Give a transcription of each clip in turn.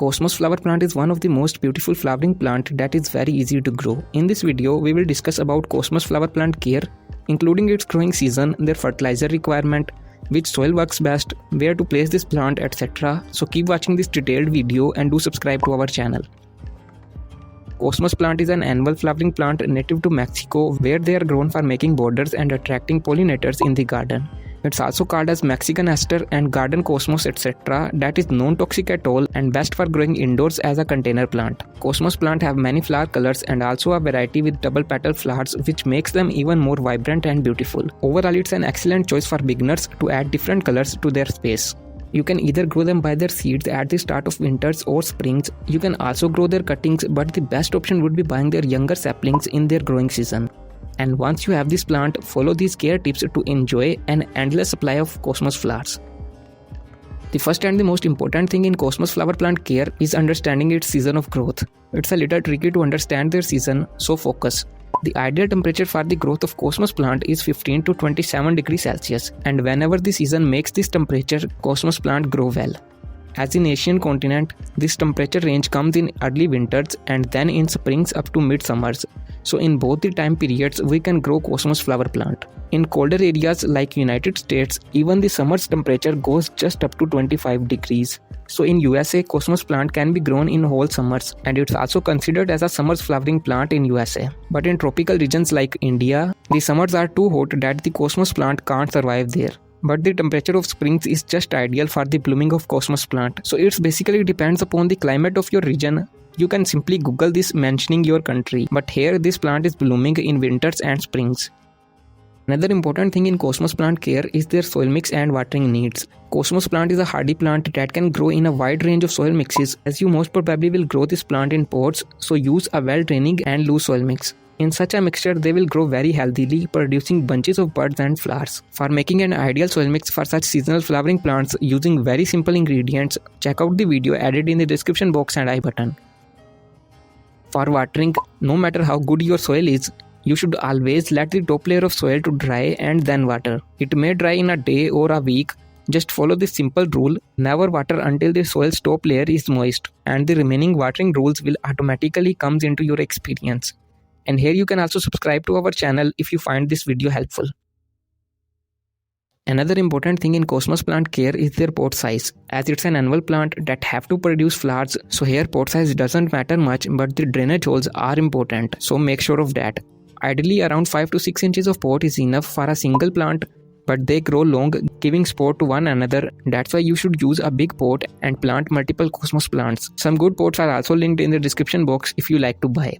Cosmos flower plant is one of the most beautiful flowering plant that is very easy to grow. In this video, we will discuss about Cosmos flower plant care, including its growing season, their fertilizer requirement, which soil works best, where to place this plant, etc. So keep watching this detailed video and do subscribe to our channel. Cosmos plant is an annual flowering plant native to Mexico, where they are grown for making borders and attracting pollinators in the garden. It's also called as Mexican aster and garden cosmos etc. that is non-toxic at all and best for growing indoors as a container plant. Cosmos plant have many flower colors and also a variety with double petal flowers which makes them even more vibrant and beautiful. Overall, it's an excellent choice for beginners to add different colors to their space. You can either grow them by their seeds at the start of winters or springs. You can also grow their cuttings, but the best option would be buying their younger saplings in their growing season. And once you have this plant, follow these care tips to enjoy an endless supply of Cosmos flowers. The first and the most important thing in Cosmos flower plant care is understanding its season of growth. It's a little tricky to understand their season, so focus. The ideal temperature for the growth of Cosmos plant is 15 to 27 degrees Celsius, and whenever the season makes this temperature, Cosmos plant grow well. As in Asian continent, this temperature range comes in early winters and then in springs up to mid-summers. So in both the time periods, we can grow Cosmos flower plant. In colder areas like United States, even the summer's temperature goes just up to 25 degrees. So in USA, Cosmos plant can be grown in whole summers, and it's also considered as a summer's flowering plant in USA. But in tropical regions like India, the summers are too hot that the Cosmos plant can't survive there. But the temperature of springs is just ideal for the blooming of Cosmos plant. So it basically depends upon the climate of your region. You can simply Google this mentioning your country. But here this plant is blooming in winters and springs. Another important thing in Cosmos plant care is their soil mix and watering needs. Cosmos plant is a hardy plant that can grow in a wide range of soil mixes, as you most probably will grow this plant in pots, so use a well-draining and loose soil mix. In such a mixture, they will grow very healthily, producing bunches of buds and flowers. For making an ideal soil mix for such seasonal flowering plants using very simple ingredients, check out the video added in the description box and I button. For watering, no matter how good your soil is, you should always let the top layer of soil to dry and then water. It may dry in a day or a week. Just follow this simple rule: never water until the soil's top layer is moist, and the remaining watering rules will automatically come into your experience. And here you can also subscribe to our channel if you find this video helpful. Another important thing in Cosmos plant care is their pot size, as it's an annual plant that have to produce flowers, so here pot size doesn't matter much, but the drainage holes are important, so make sure of that. Ideally around 5 to 6 inches of pot is enough for a single plant, but they grow long, giving support to one another. That's why you should use a big pot and plant multiple Cosmos plants. Some good pots are also linked in the description box if you like to buy.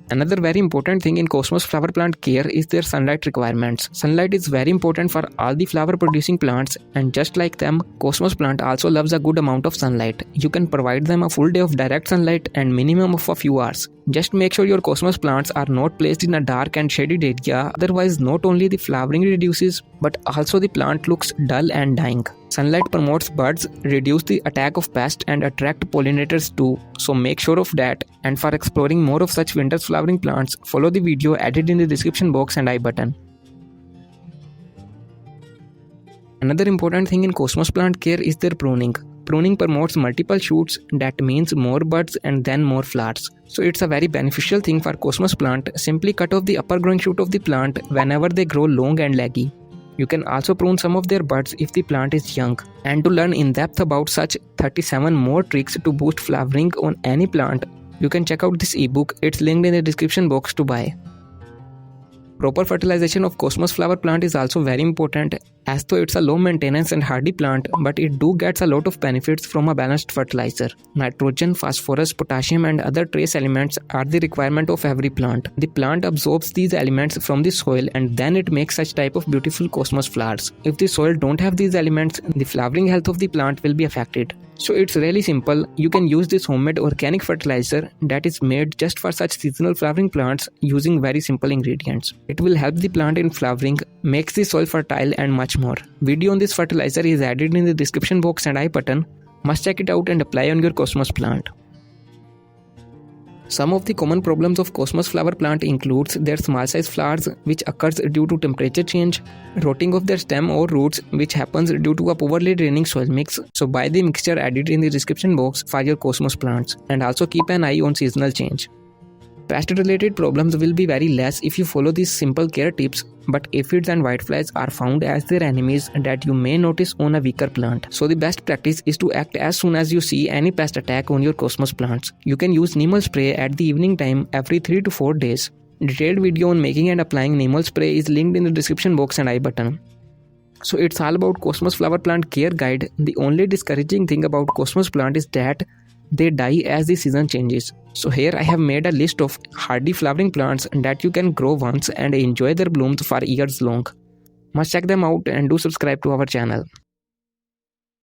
Another very important thing in Cosmos flower plant care is their sunlight requirements. Sunlight is very important for all the flower producing plants, and just like them, Cosmos plant also loves a good amount of sunlight. You can provide them a full day of direct sunlight and minimum of a few hours. Just make sure your Cosmos plants are not placed in a dark and shaded area, otherwise not only the flowering reduces, but also the plant looks dull and dying. Sunlight promotes buds, reduce the attack of pests and attract pollinators too, so make sure of that. And for exploring more of such winter flowering plants, follow the video added in the description box and I button. Another important thing in Cosmos plant care is their pruning. Pruning promotes multiple shoots, that means more buds and then more flowers. So it's a very beneficial thing for Cosmos plant. Simply cut off the upper growing shoot of the plant whenever they grow long and leggy. You can also prune some of their buds if the plant is young. And to learn in depth about such 37 more tricks to boost flowering on any plant, you can check out this ebook. It's linked in the description box to buy. Proper fertilization of Cosmos flower plant is also very important, as though it's a low maintenance and hardy plant, but it do gets a lot of benefits from a balanced fertilizer. Nitrogen, phosphorus, potassium and other trace elements are the requirement of every plant. The plant absorbs these elements from the soil and then it makes such type of beautiful Cosmos flowers. If the soil don't have these elements, the flowering health of the plant will be affected. So it's really simple. You can use this homemade organic fertilizer that is made just for such seasonal flowering plants using very simple ingredients. It will help the plant in flowering, makes the soil fertile and much more. Video on this fertilizer is added in the description box and I button. Must check it out and apply on your Cosmos plant. Some of the common problems of Cosmos flower plant includes their small size flowers, which occurs due to temperature change, rotting of their stem or roots, which happens due to a poorly draining soil mix. So buy the mixture added in the description box for your Cosmos plants, and also keep an eye on seasonal change. Pest related problems will be very less if you follow these simple care tips, but aphids and whiteflies are found as their enemies that you may notice on a weaker plant. So the best practice is to act as soon as you see any pest attack on your Cosmos plants. You can use neem oil spray at the evening time every 3 to 4 days. Detailed video on making and applying neem oil spray is linked in the description box and I button. So it's all about Cosmos flower plant care guide. The only discouraging thing about Cosmos plant is that they die as the season changes. So here I have made a list of hardy flowering plants that you can grow once and enjoy their blooms for years long. Must check them out and do subscribe to our channel.